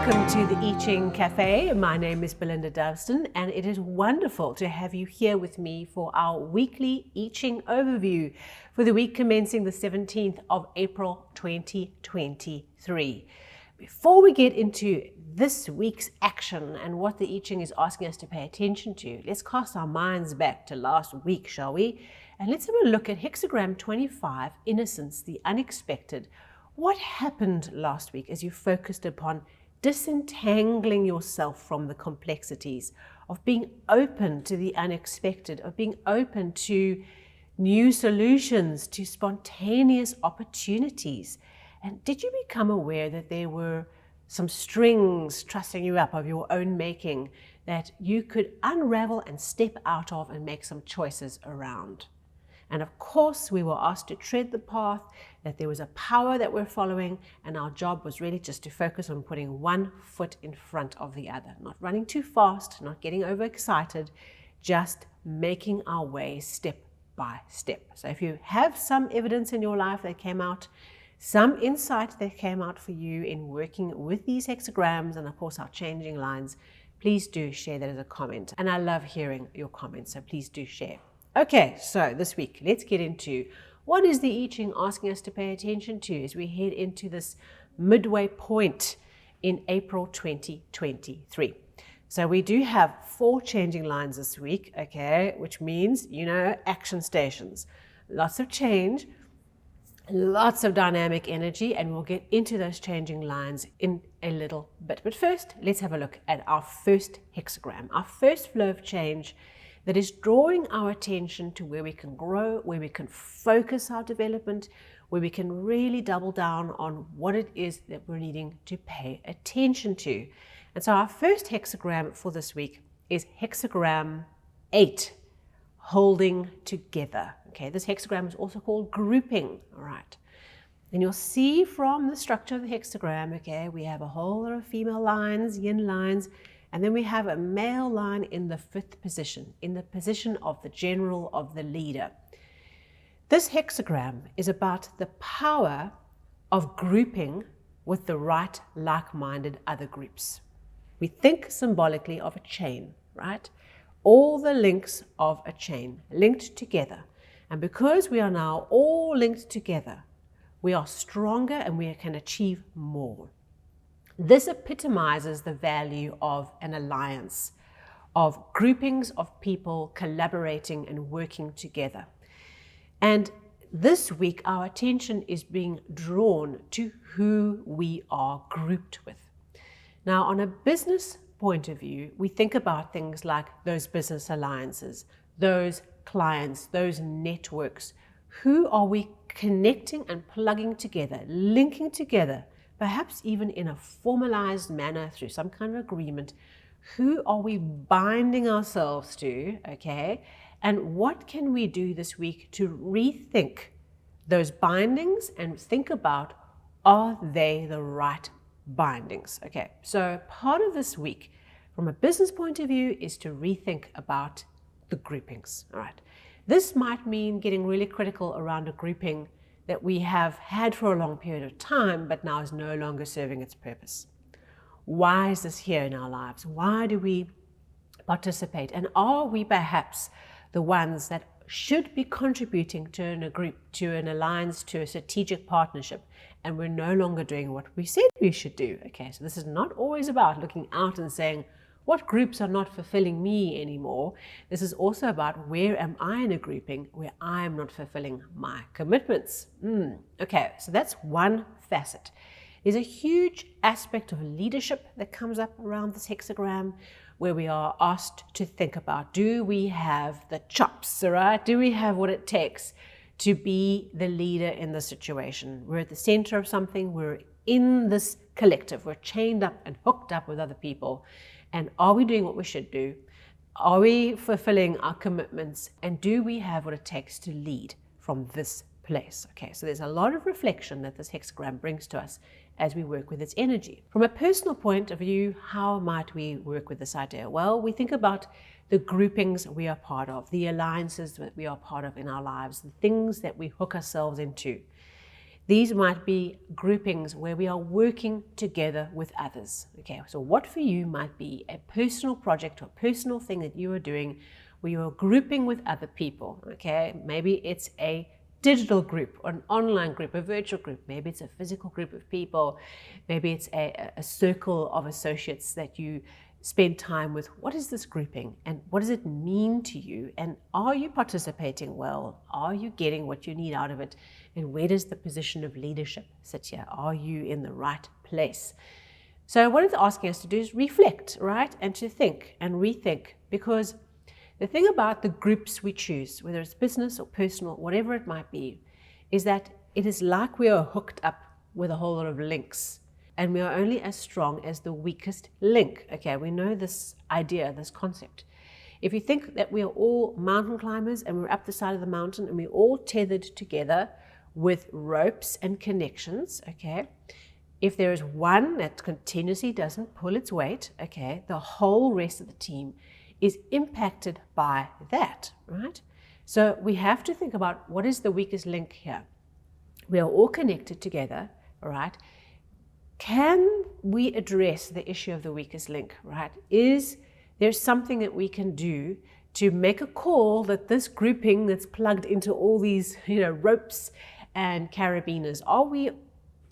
Welcome to the I Ching Cafe. My name is Belinda Doveston, and it is wonderful to have you here with me for our weekly I Ching overview for the week commencing the 17th of April 2023. Before we get into this week's action and what the I Ching is asking us to pay attention to, let's cast our minds back to last week, shall we? And let's have a look at Hexagram 25, Innocence, the Unexpected. What happened last week as you focused upon disentangling yourself from the complexities of being open to the unexpected, of being open to new solutions, to spontaneous opportunities? And did you become aware that there were some strings trussing you up of your own making that you could unravel and step out of and make some choices around? And of course, we were asked to tread the path, that there was a power that we're following, and our job was really just to focus on putting one foot in front of the other, not running too fast, not getting overexcited, just making our way step by step. So if you have some evidence in your life that came out, some insight that came out for you in working with these hexagrams and of course our changing lines, please do share that as a comment. And I love hearing your comments, so please do share. Okay, so this week, let's get into what is the I Ching asking us to pay attention to as we head into this midway point in April 2023. So we do have 4 changing lines this week, okay, which means, action stations. Lots of change, lots of dynamic energy, and we'll get into those changing lines in a little bit. But first, let's have a look at our first hexagram, our first flow of change that is drawing our attention to where we can grow, where we can focus our development, where we can really double down on what it is that we're needing to pay attention to. And so our first hexagram for this week is hexagram 8, holding together. Okay, this hexagram is also called grouping, all right. And you'll see from the structure of the hexagram, okay, we have a whole lot of female lines, yin lines, and then we have a male line in the 5th position, in the position of the general, of the leader. This hexagram is about the power of grouping with the right like-minded other groups. We think symbolically of a chain, right? All the links of a chain linked together. And because we are now all linked together, we are stronger and we can achieve more. This epitomizes the value of an alliance, of groupings of people collaborating and working together. And this week, our attention is being drawn to who we are grouped with. Now, on a business point of view, we think about things like those business alliances, those clients, those networks. Who are we connecting and plugging together, linking together? Perhaps even in a formalized manner through some kind of agreement. Who are we binding ourselves to, okay? And what can we do this week to rethink those bindings and think about, are they the right bindings? Okay, so part of this week, from a business point of view, is to rethink about the groupings, all right? This might mean getting really critical around a grouping that we have had for a long period of time, but now is no longer serving its purpose. Why is this here in our lives? Why do we participate? And are we perhaps the ones that should be contributing to a group, to an alliance, to a strategic partnership, and we're no longer doing what we said we should do? Okay, so this is not always about looking out and saying, what groups are not fulfilling me anymore? This is also about, where am I in a grouping where I am not fulfilling my commitments? Okay, so that's one facet. There's a huge aspect of leadership that comes up around this hexagram, where we are asked to think about, do we have the chops, all right? Do we have what it takes to be the leader in the situation? We're at the center of something, we're in this collective, we're chained up and hooked up with other people. And are we doing what we should do? Are we fulfilling our commitments? And do we have what it takes to lead from this place? Okay, so there's a lot of reflection that this hexagram brings to us as we work with its energy. From a personal point of view, how might we work with this idea? Well, we think about the groupings we are part of, the alliances that we are part of in our lives, the things that we hook ourselves into. These might be groupings where we are working together with others. Okay, so what for you might be a personal project or personal thing that you are doing where you are grouping with other people. Okay, maybe it's a digital group or an online group, a virtual group. Maybe it's a physical group of people. Maybe it's a circle of associates that you spend time with. What is this grouping and what does it mean to you? And are you participating well? Are you getting what you need out of it? And where does the position of leadership sit here? Are you in the right place? So what it's asking us to do is reflect, right? And to think and rethink, because the thing about the groups we choose, whether it's business or personal, whatever it might be, is that it is like we are hooked up with a whole lot of links. And we are only as strong as the weakest link. Okay, we know this idea, this concept. If you think that we are all mountain climbers and we're up the side of the mountain and we're all tethered together with ropes and connections, okay, if there is one that continuously doesn't pull its weight, okay, the whole rest of the team is impacted by that, right? So we have to think about what is the weakest link here. We are all connected together, all right? Can we address the issue of the weakest link, right? Is there something that we can do to make a call that this grouping that's plugged into all these, ropes and carabiners, are we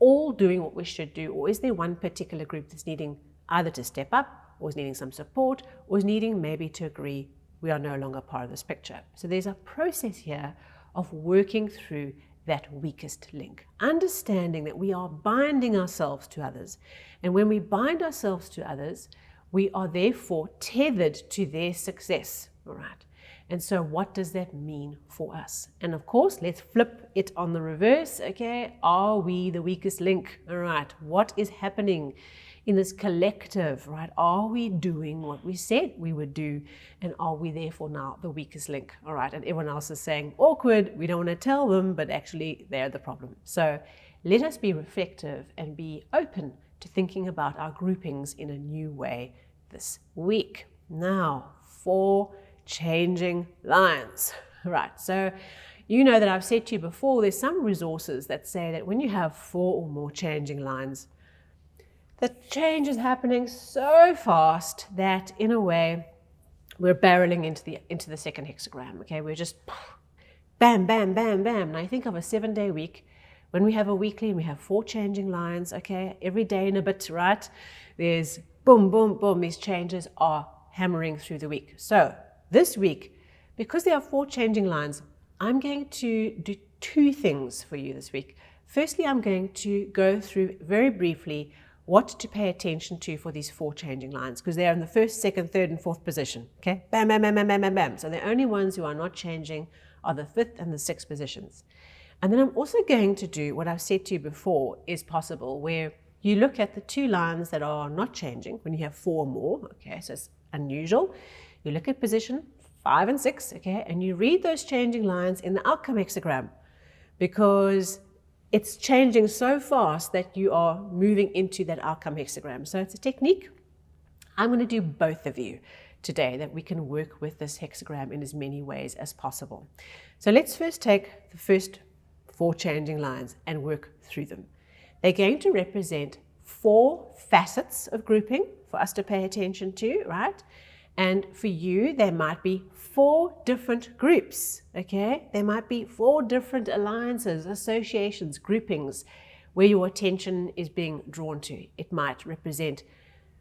all doing what we should do? Or is there one particular group that's needing either to step up, or is needing some support, or is needing maybe to agree we are no longer part of this picture? So there's a process here of working through that weakest link, understanding that we are binding ourselves to others. And when we bind ourselves to others, we are therefore tethered to their success, all right? And so what does that mean for us? And of course, let's flip it on the reverse, okay? Are we the weakest link, all right? What is happening in this collective, right? Are we doing what we said we would do? And are we therefore now the weakest link, all right? And everyone else is saying, awkward, we don't want to tell them, but actually they're the problem. So let us be reflective and be open to thinking about our groupings in a new way this week. Now, 4 changing lines, right? So you know that I've said to you before, there's some resources that say that when you have 4 or more changing lines, the change is happening so fast that in a way we're barreling into the second hexagram. Okay, we're just bam, bam, bam, bam. Now you think of a 7-day week. When we have a weekly and we have 4 changing lines, okay, every day in a bit, right? There's boom, boom, boom. These changes are hammering through the week. So this week, because there are 4 changing lines, I'm going to do 2 things for you this week. Firstly, I'm going to go through very briefly what to pay attention to for these 4 changing lines, because they are in the 1st, 2nd, 3rd, and 4th position. Okay, bam, bam, bam, bam, bam, bam, bam. So the only ones who are not changing are the 5th and the 6th positions. And then I'm also going to do what I've said to you before is possible, where you look at the 2 lines that are not changing when you have 4 or more. Okay, so it's unusual. You look at position 5 and 6, okay, and you read those changing lines in the outcome hexagram, because it's changing so fast that you are moving into that outcome hexagram. So it's a technique. I'm going to do both of you today, that we can work with this hexagram in as many ways as possible. So let's first take the first 4 changing lines and work through them. They're going to represent 4 facets of grouping for us to pay attention to, right? And for you, there might be 4 different groups, okay? There might be 4 different alliances, associations, groupings where your attention is being drawn to. It might represent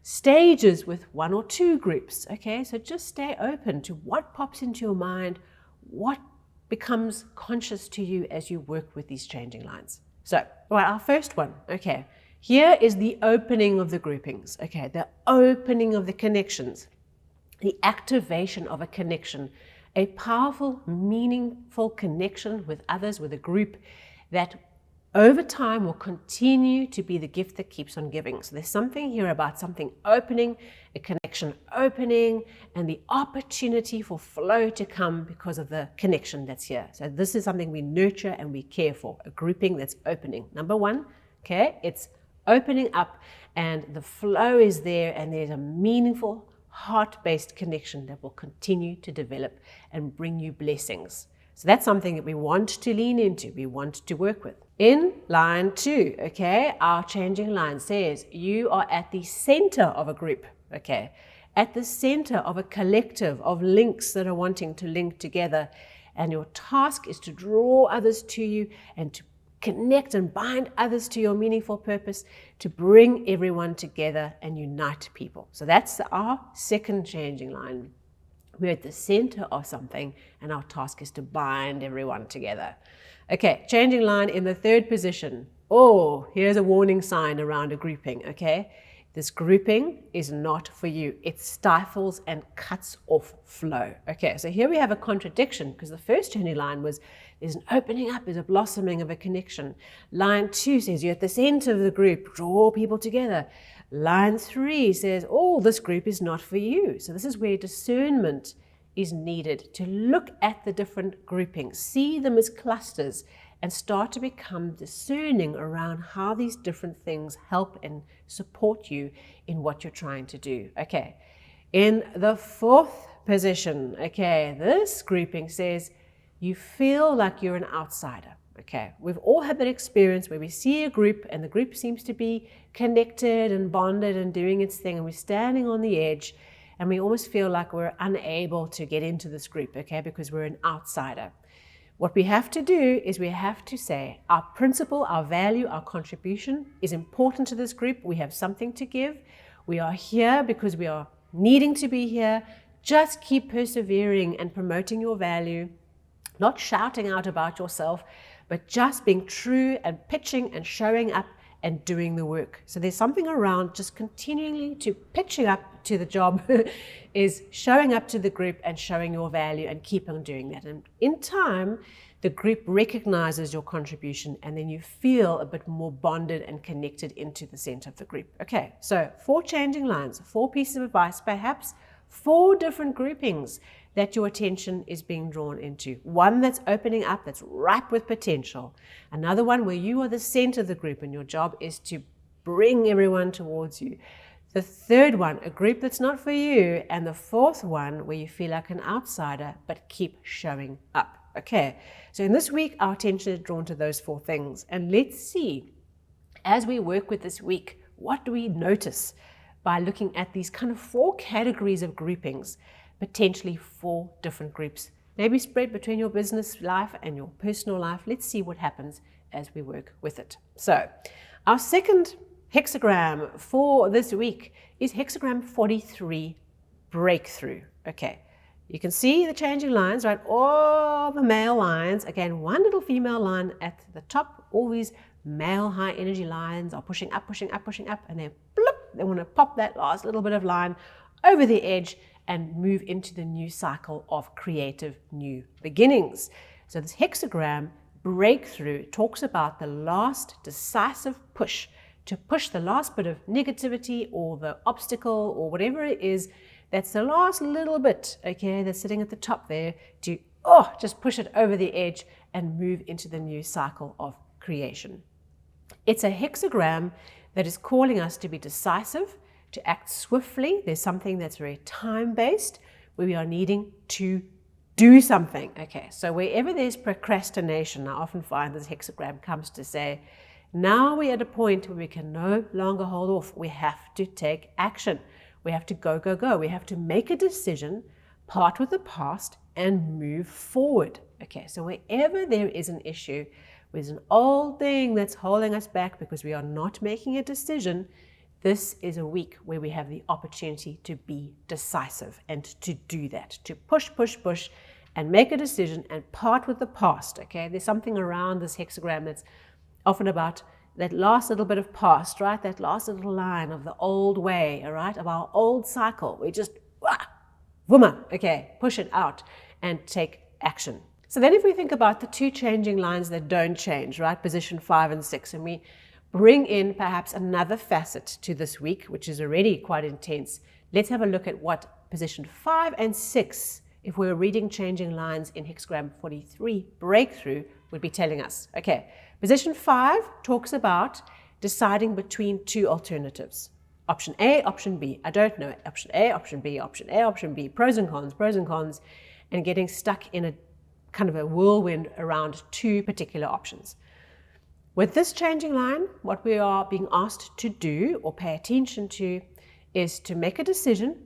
stages with 1 or 2 groups, okay? So just stay open to what pops into your mind, what becomes conscious to you as you work with these changing lines. So, well, our first one, okay? Here is the opening of the groupings, okay? The opening of the connections. The activation of a connection, a powerful, meaningful connection with others, with a group that over time will continue to be the gift that keeps on giving. So there's something here about something opening, a connection opening, and the opportunity for flow to come because of the connection that's here. So this is something we nurture and we care for, a grouping that's opening. Number 1, okay, it's opening up and the flow is there and there's a meaningful, heart-based connection that will continue to develop and bring you blessings. So that's something that we want to lean into, we want to work with. In line 2, okay, our changing line says you are at the center of a group, okay, at the center of a collective of links that are wanting to link together. And your task is to draw others to you and to connect and bind others to your meaningful purpose, to bring everyone together and unite people. So that's our second changing line. We're at the center of something and our task is to bind everyone together. Okay, changing line in the third position. Oh, here's a warning sign around a grouping, okay? This grouping is not for you. It stifles and cuts off flow. Okay, so here we have a contradiction because the first changing line was there's an opening up, there's a blossoming of a connection. Line 2 says you're at the center of the group, draw people together. Line 3 says, oh, this group is not for you. So this is where discernment is needed to look at the different groupings, see them as clusters, and start to become discerning around how these different things help and support you in what you're trying to do. Okay, in the fourth position, okay, this grouping says you feel like you're an outsider. Okay, we've all had that experience where we see a group and the group seems to be connected and bonded and doing its thing, and we're standing on the edge and we almost feel like we're unable to get into this group, okay, because we're an outsider. What we have to do is we have to say our principle, our value, our contribution is important to this group. We have something to give. We are here because we are needing to be here. Just keep persevering and promoting your value, not shouting out about yourself, but just being true and pitching and showing up and doing the work. So there's something around just continually to pitching up to the job is showing up to the group and showing your value and keep on doing that. And in time, the group recognizes your contribution and then you feel a bit more bonded and connected into the center of the group. Okay, so 4 changing lines, 4 pieces of advice, perhaps 4 different groupings that your attention is being drawn into. One that's opening up, that's ripe with potential. Another one where you are the center of the group and your job is to bring everyone towards you. The third one, a group that's not for you. And the fourth one where you feel like an outsider, but keep showing up. Okay, so in this week, our attention is drawn to those 4 things. And let's see, as we work with this week, what do we notice by looking at these kind of 4 categories of groupings, potentially 4 different groups, maybe spread between your business life and your personal life. Let's see what happens as we work with it. So our second hexagram for this week is hexagram 43, breakthrough. Okay, you can see the changing lines, right? All the male lines, again, one little female line at the top. All these male high energy lines are pushing up, pushing up, pushing up, and then bloop, they want to pop that last little bit of line over the edge and move into the new cycle of creative new beginnings. So this hexagram breakthrough talks about the last decisive push, to push the last bit of negativity or the obstacle or whatever it is, that's the last little bit, okay, that's sitting at the top there, to just push it over the edge and move into the new cycle of creation. It's a hexagram that is calling us to be decisive, to act swiftly. There's something that's very time-based, where we are needing to do something. Okay, so wherever there's procrastination, I often find this hexagram comes to say, now we're at a point where we can no longer hold off. We have to take action. We have to go, go, go. We have to make a decision, part with the past, and move forward. Okay, so wherever there is an issue, there's an old thing that's holding us back because we are not making a decision, this is a week where we have the opportunity to be decisive and to do that, to push, push, push, and make a decision and part with the past, okay? There's something around this hexagram that's often about that last little bit of past, right? That last little line of the old way, all right? Of our old cycle. We just, woman, okay, push it out and take action. So then if we think about the 2 changing lines that don't change, right? Position 5 and 6, and we bring in perhaps another facet to this week, which is already quite intense. Let's have a look at what position 5 and 6, if we're reading changing lines in hexagram 43, breakthrough, would be telling us. Okay, position 5 talks about deciding between 2 alternatives. Option A, option B. I don't know. Option A, option B, option A, option B. Pros and cons, and getting stuck in a kind of a whirlwind around two particular options. With this changing line, what we are being asked to do or pay attention to is to make a decision.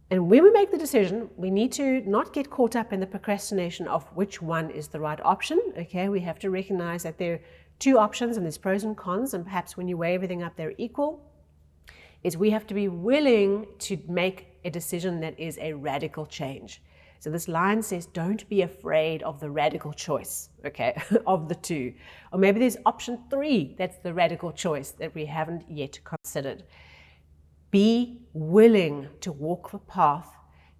And when we make the decision, we need to not get caught up in the procrastination of which one is the right option. Okay, we have to recognize that there are two options and there's pros and cons, and perhaps when you weigh everything up, they're equal. Is we have to be willing to make a decision that is a radical change. So this line says, don't be afraid of the radical choice, okay, of the two. Or maybe there's option 3, that's the radical choice that we haven't yet considered. Be willing to walk the path,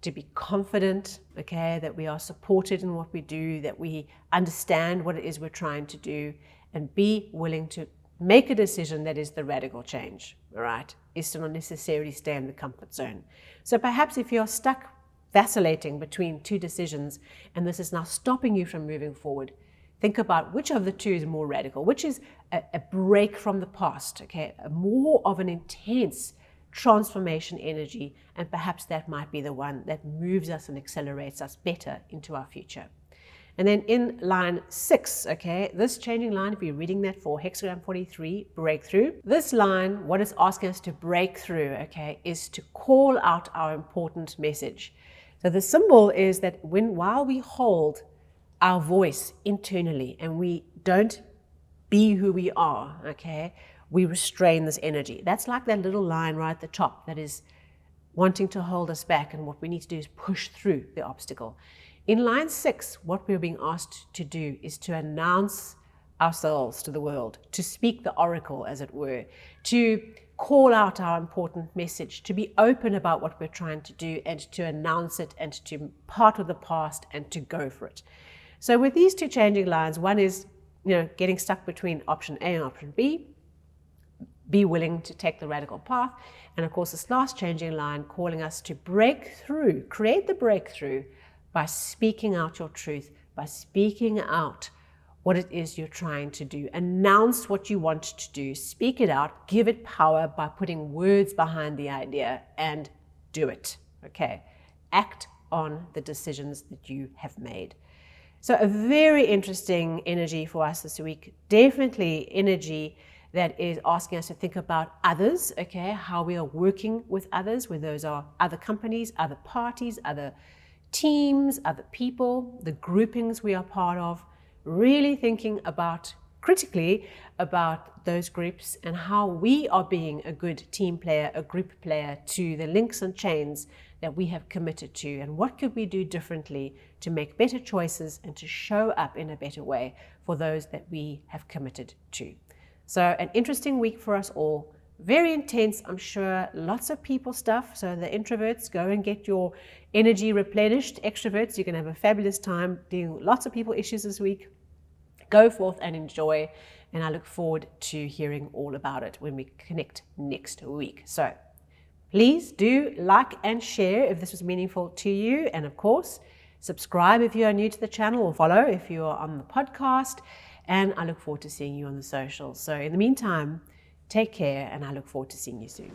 to be confident, okay, that we are supported in what we do, that we understand what it is we're trying to do, and be willing to make a decision that is the radical change, all right, is to not necessarily stay in the comfort zone. So perhaps if you're stuck vacillating between two decisions and this is now stopping you from moving forward, think about which of the two is more radical, which is a break from the past, okay, more of an intense transformation energy, and perhaps that might be the one that moves us and accelerates us better into our future. And then in line 6, okay, this changing line, if you're reading that for Hexagram 43, breakthrough, this line, what it's asking us to break through, okay, is to call out our important message. So the symbol is that while we hold our voice internally and we don't be who we are, okay, we restrain this energy. That's like that little line right at the top that is wanting to hold us back, and what we need to do is push through the obstacle. In line 6, what we're being asked to do is to announce ourselves to the world, to speak the oracle, as it were, to call out our important message, to be open about what we're trying to do and to announce it and to part with the past and to go for it. So with these two changing lines, one is, getting stuck between option A and option B, be willing to take the radical path. And of course, this last changing line calling us to break through, create the breakthrough by speaking out your truth, by speaking out what it is you're trying to do. Announce what you want to do, speak it out, give it power by putting words behind the idea, and do it, okay? Act on the decisions that you have made. So a very interesting energy for us this week, definitely energy that is asking us to think about others, okay, how we are working with others, whether those are other companies, other parties, other teams, other people, the groupings we are part of, really thinking about, critically, about those groups and how we are being a good team player, a group player to the links and chains that we have committed to, and what could we do differently to make better choices and to show up in a better way for those that we have committed to. So an interesting week for us all. Very intense, I'm sure, lots of people stuff. So the introverts, go and get your energy replenished. Extroverts, you're going to have a fabulous time dealing with lots of people issues this week. Go forth and enjoy. And I look forward to hearing all about it when we connect next week. So please do like and share if this was meaningful to you. And of course, subscribe if you are new to the channel, or follow if you are on the podcast. And I look forward to seeing you on the socials. So in the meantime, take care, and I look forward to seeing you soon.